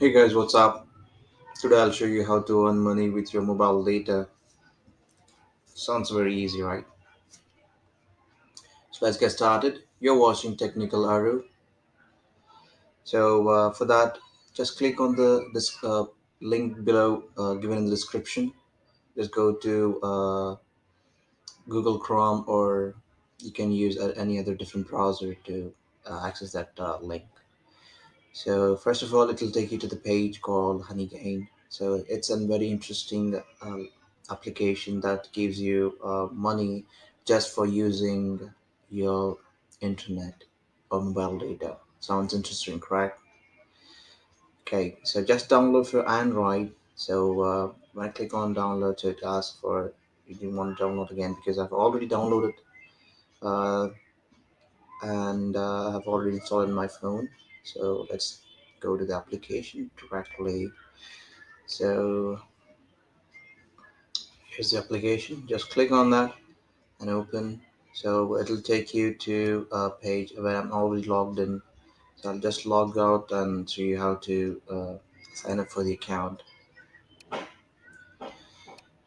Hey guys, what's up? Today I'll show you how to earn money with your mobile data. Sounds very easy, right? So let's get started. You're watching Technical Arrow. So for that, just click on the this link below given in the description. Just go to Google Chrome or you can use any other different browser to access that link. So first of all, it will take you to the page called Honey Gain. So it's a very interesting application that gives you money just for using your internet or mobile data. Sounds interesting, correct? Okay, so just download for Android. So when I click on download, so it asks for you didn't want to download again because I've already downloaded uh, and I've already installed in my phone. So let's go to the application directly. So here's the application. Just click on that and open. So it'll take you to a page where I'm already logged in. So I'll just log out and show you how to sign up for the account.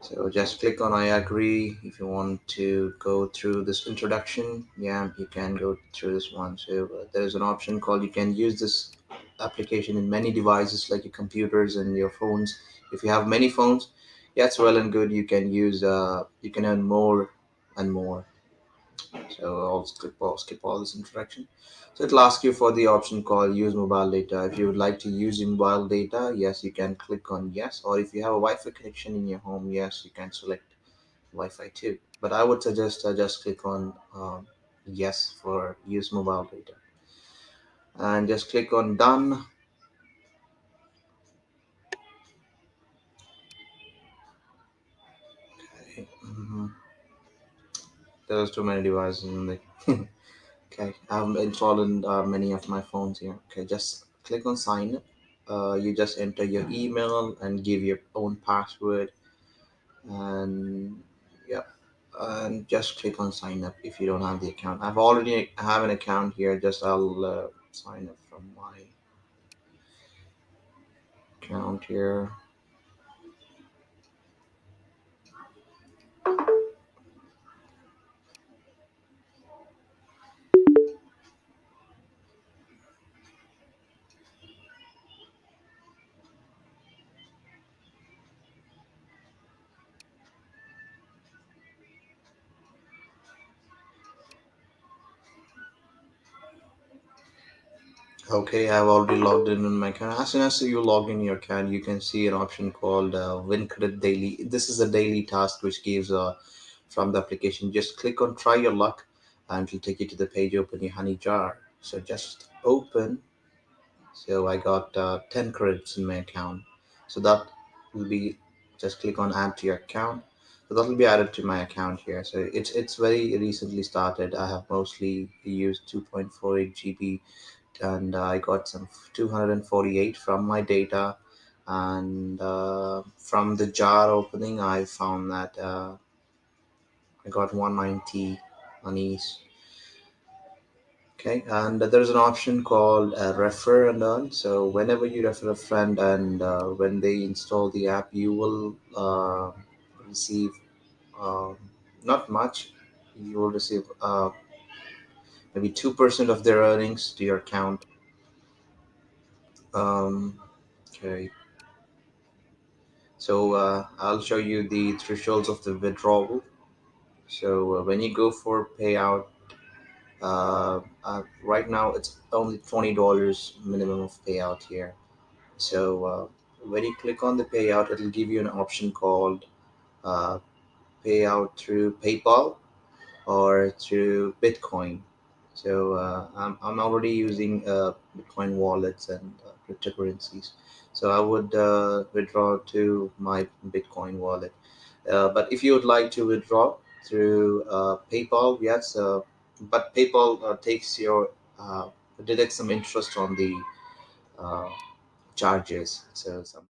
So just click on I agree if you want to go through this introduction. Yeah, you can go through this one. So there's an option called you can use this application in many devices like your computers and your phones. If you have many phones, yeah, it's well and good. You can use you can earn more and more. So skip all this introduction. So it'll ask you for the option called use mobile data. If you would like to use your mobile data, yes, you can click on yes. Or if you have a Wi-Fi connection in your home, yes, you can select Wi-Fi too. But I would suggest just click on yes for use mobile data, and just click on done. Okay. There's too many devices in the okay. I've installed in many of my phones here. Okay, just click on sign up. You just enter your email and give your own password, and yeah, and just click on sign up if you don't have the account. I've already have an account here. Just I'll sign up from my account here. Okay, I've already logged in my account. As soon as you log in your account, you can see an option called Win Credit Daily. This is a daily task which gives from the application. Just click on Try Your Luck, and it'll take you to the page. Open your Honey Jar. So just open. So I got 10 credits in my account. So that will be just click on Add to your account. So that will be added to my account here. So it's very recently started. I have mostly used 2.48 GB and I got some 248 from my data. And from the jar opening, I found that I got 190 monies. Okay, and there's an option called refer and earn. So whenever you refer a friend and when they install the app, you will receive um, not much. You will receive maybe 2% of their earnings to your account. Okay, so I'll show you the thresholds of the withdrawal. So when you go for payout, right now it's only $20 minimum of payout here. So when you click on the payout, it'll give you an option called uh, payout through PayPal or through Bitcoin. So I'm already using Bitcoin wallets and cryptocurrencies. So I would withdraw to my Bitcoin wallet. But if you would like to withdraw through PayPal, yes, but PayPal takes your deducts some interest on the uh, charges. So some